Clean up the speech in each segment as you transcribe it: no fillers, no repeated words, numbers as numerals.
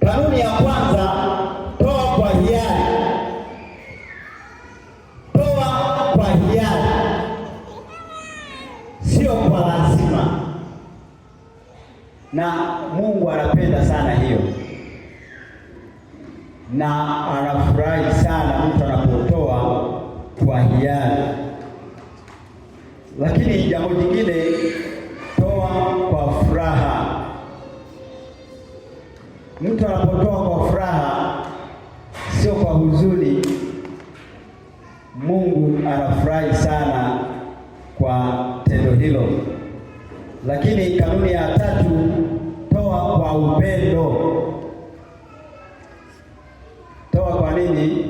Kanuni ya kwanza, toa kwa hiari. Toa kwa hiari, sio kwa lazima. Na Mungu anapenda sana hiyo, na anafurahi sana mtu anapotoa kwa hiari. Lakini jambo jingine, toa kwa furaha. Mtu anapotoa kwa furaha, sio kwa huzuni, Mungu anafurahi sana kwa tendo hilo. Lakini kanuni ya tatu, toa kwa upendo. Toa kwa nini?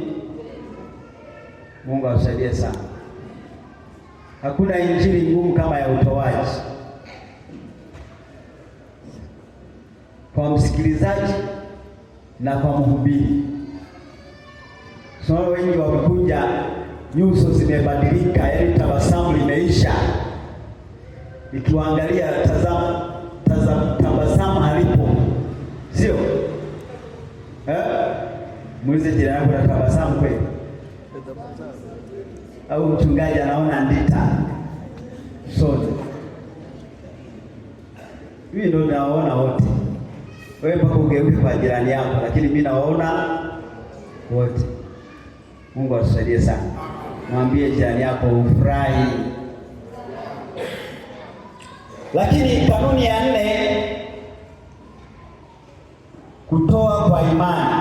Mungu asaidie sana. Hakuna injili ngumu kama ya utoaji, kwa msikilizaji na kwa mhubiri. So wengi wamekuja, nyuso zimebadilika, yaani tabasamu limeisha. Ikiwaangalia tabasamu halipo, sio? Muulize jirani yako, na tabasamu kweli? Au mchungaji anaona ndita sote? Mimi ndio naona wote. Wewe mpaka ugeuke kwa jirani yako, lakini mimi naona wote. Mungu atusaidie sana. Mwambie jirani yako ufurahi. Lakini kanuni ya 4, kutoa kwa imani.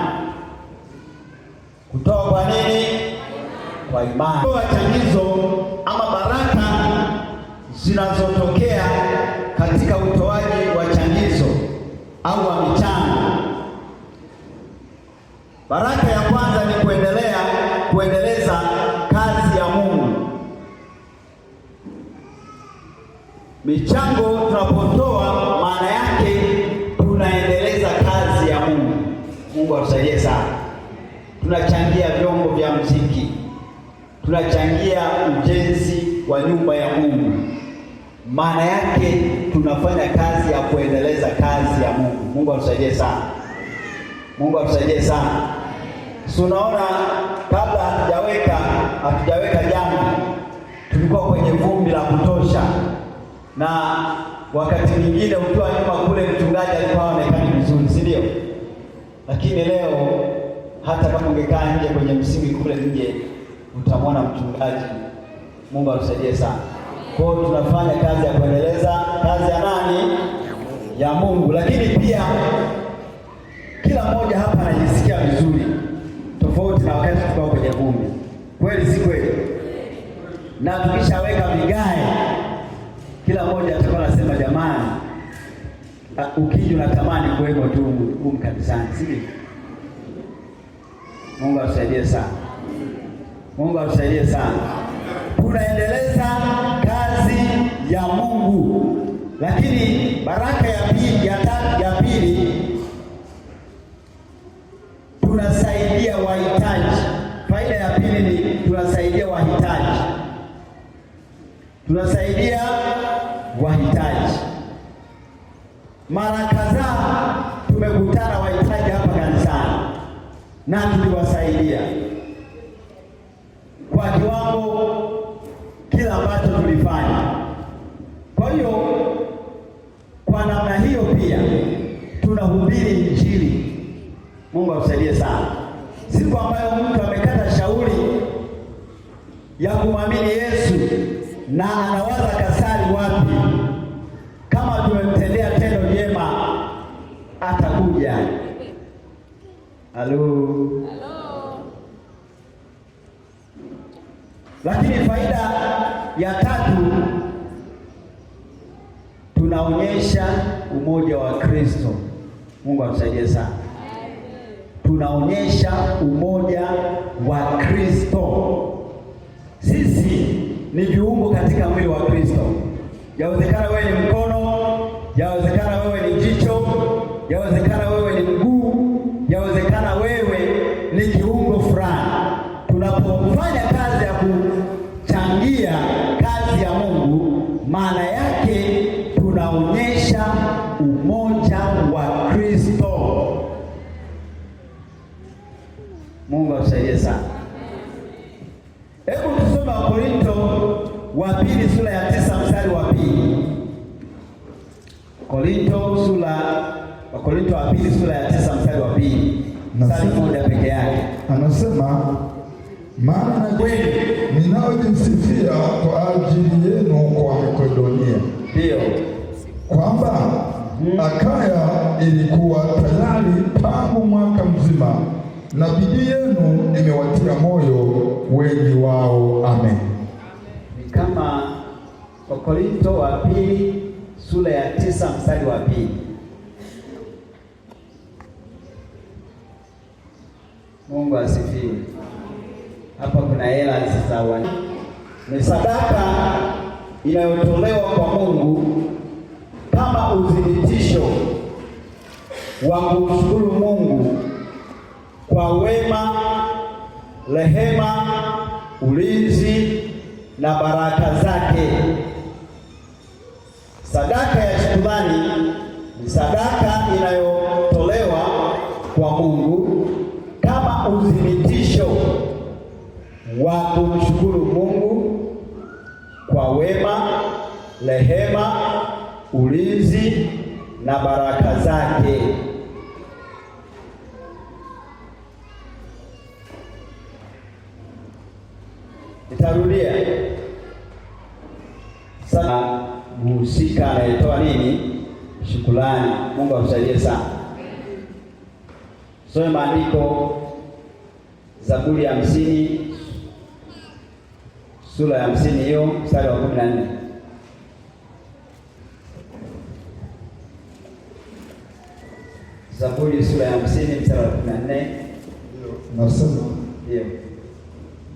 Kutoa kwa nini? Kwa imani. Kutoa changizo ama baraka zinazotokea katika utoaji wa changizo au wa michango. Baraka ya kwanza ni kuendeleza kazi ya Mungu. Michango tunapotoa, maana yake tunaendeleza kazi ya Mungu. Mungu atusaidie sana. Tunachangia vyombo vya muziki, tunachangia ujenzi wa nyumba ya Mungu. Maana yake tunafanya kazi ya kuendeleza kazi ya Mungu. Mungu atusaidie sana. Mungu atusaidie sana. Unaona, kabla hatujaweka jambo, tulikuwa kwenye vumbi la kutosha, na wakati mwingine ukiwa nyuma kule, mchungaji alikuwa haonekani vizuri, si ndio? Lakini leo hata kama ungekaa nje kwenye msingi kule nje, utamwona mchungaji. Mungu atusaidie sana. Kwa hiyo tunafanya kazi ya kuendeleza kazi ya nani? Ya Mungu. Lakini pia kila mmoja hapa anajisikia vizuri, tofauti na wakati tulikuwa kwenye vumbi. Kweli si kweli? Na tukishaweka vigae, kila mmoja atakuwa anasema jamani, ukija unatamani kuwepo tu huko kanisani, si ndio? Mungu atusaidie sana. Mungu atusaidie sana. Tunaendeleza kazi ya Mungu. Lakini baraka ya pili, tunasaidia wahitaji. Faida ya pili ni tunasaidia wahitaji. Tunasaidia wahitaji. Mara kadhaa tumekutana wahitaji hapa kanisani na tuliwasaidia kwa kiwango kila ambacho tulifanya. Kwa hiyo kwa namna hiyo pia tunahubiri Injili. Mungu atusaidie sana. Siku ambayo mtu amekata shauri ya kumwamini Yesu na anawaza kasari wapi, kama tumemtendea tendo jema, atakuja. Halo. Lakini faida ya tatu, tunaonyesha umoja wa Kristo. Mungu atusaidie sana. Tunaonyesha umoja wa Kristo. Sisi ni viungo katika mwili wa Kristo. Yawezekana wewe ni mkono, yawezekana wewe ni jicho, yawezekana wewe ni mguu, yawezekana wewe ni kiungo fulani. Tunapofanya kazi ya kuchangia kazi ya Mungu, maana yake tunaonyesha umoja wa Kristo. Mungu atusaidie sana. Hebu tusome Wakorintho wa pili sura ya 9 mstari wa 2. Wakorintho wa pili sura ya 9 mstari wa 2. Mstari mmoja peke yake. Anasema, maana ninaojisifia kwa ajili yenu kwa Makedonia, ndio kwamba Akaya ilikuwa tayari tangu mwaka mzima, na bidii yenu imewatia moyo wengi wao. Amen. Ni kama Wakorintho wa pili sura ya 9 mstari wa 2. Mungu asifiwe. Hapa kuna hela za wani. Ni sadaka inayotolewa kwa Mungu kama udhibitisho wa kumshukuru Mungu kwa wema, rehema, ulinzi na baraka zake. Sadaka ya shukrani ni sadaka inayotolewa kwa Mungu kama udhibitisho wa kumshukuru Mungu kwa wema, rehema, ulinzi na baraka zake. Nitarudia. Sana mhusika anayetoa nini? Shukrani. Mungu amsaidie sana. Soma maandiko Zaburi ya 50 sura ya 50 hiyo mstari wa 14. Zaburi sura ya 50 mstari wa 14. Nasema, ndio.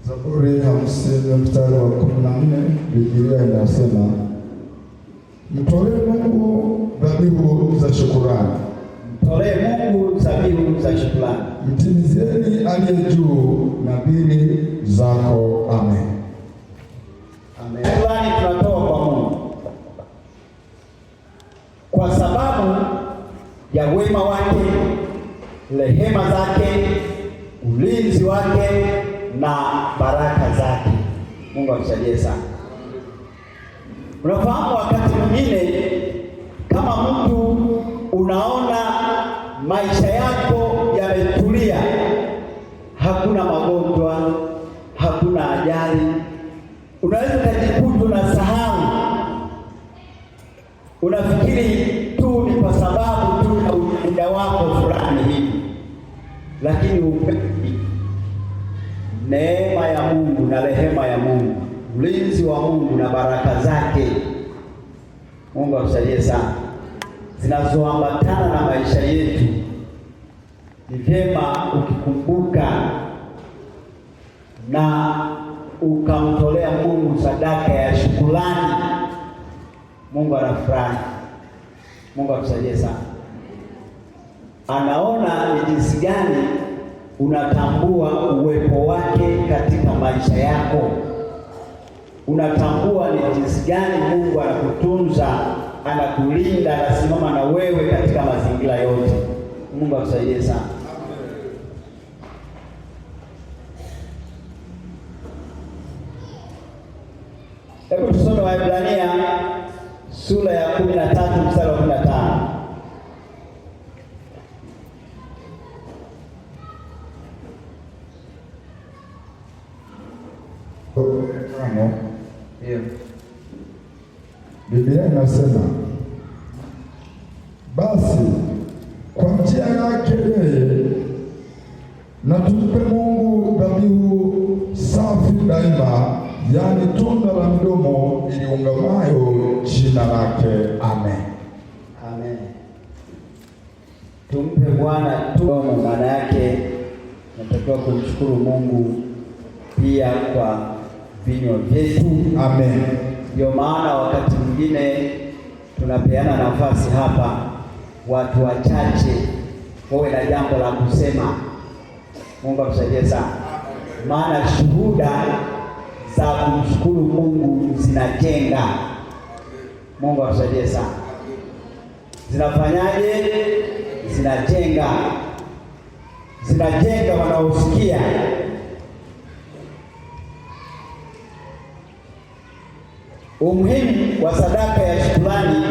Zaburi ya 50 mstari wa 14, Biblia inasema, mtolee Mungu dhabihu za shukrani. Mtolee Mungu dhabihu za shukrani. Mtimizieni aliye juu nadhiri zako. Amen. Amen. Shukrani tunatoa kwa Mungu kwa sababu ya wema wake, rehema zake, ulinzi wake na baraka zake. Mungu atusaidie sana. Unafahamu, wakati mwingine kama mtu unaona maisha yako yametulia, hakuna magonjwa, hakuna ajali, unaweza kujikuta unasahau, unafikiri tu ni kwa sababu tu na muda wako fulani hivi, lakini upendi neema ya Mungu na rehema ya Mungu, ulinzi wa Mungu na baraka zake. Mungu atusaidie sana, zinazoambatana na maisha yetu. Ni vyema ukikumbuka na ukamtolea Mungu sadaka ya shukrani. Mungu anafurahi. Mungu atusaidie sana. Anaona ni jinsi gani unatambua uwepo wake katika maisha yako. Unatambua ni jinsi gani Mungu anakutunza, anakulinda, anasimama na wewe katika mazingira yote. Mungu atusaidie sana. Hebu tusome Waebrania sura ya 13 mstari wa 15. Biblia inasema, basi kwa njia yake yeye na tumpe Mungu dhabihu safi daima, yaani tunda la mdomo iliungamayo jina lake. Amen. Amen. Tumpe Bwana mdomo, maana yake natakiwa kumshukuru Mungu pia kwa vinywa vyetu. Amen. Ndio maana wakati mwingine tunapeana nafasi hapa, watu wachache wawe na jambo la kusema. Mungu atusaidie sana, maana shuhuda za kumshukuru Mungu zinajenga. Mungu atusaidie sana. Zinafanyaje? Zinajenga. zinajenga wanaosikia. Umuhimu wa sadaka ya shukrani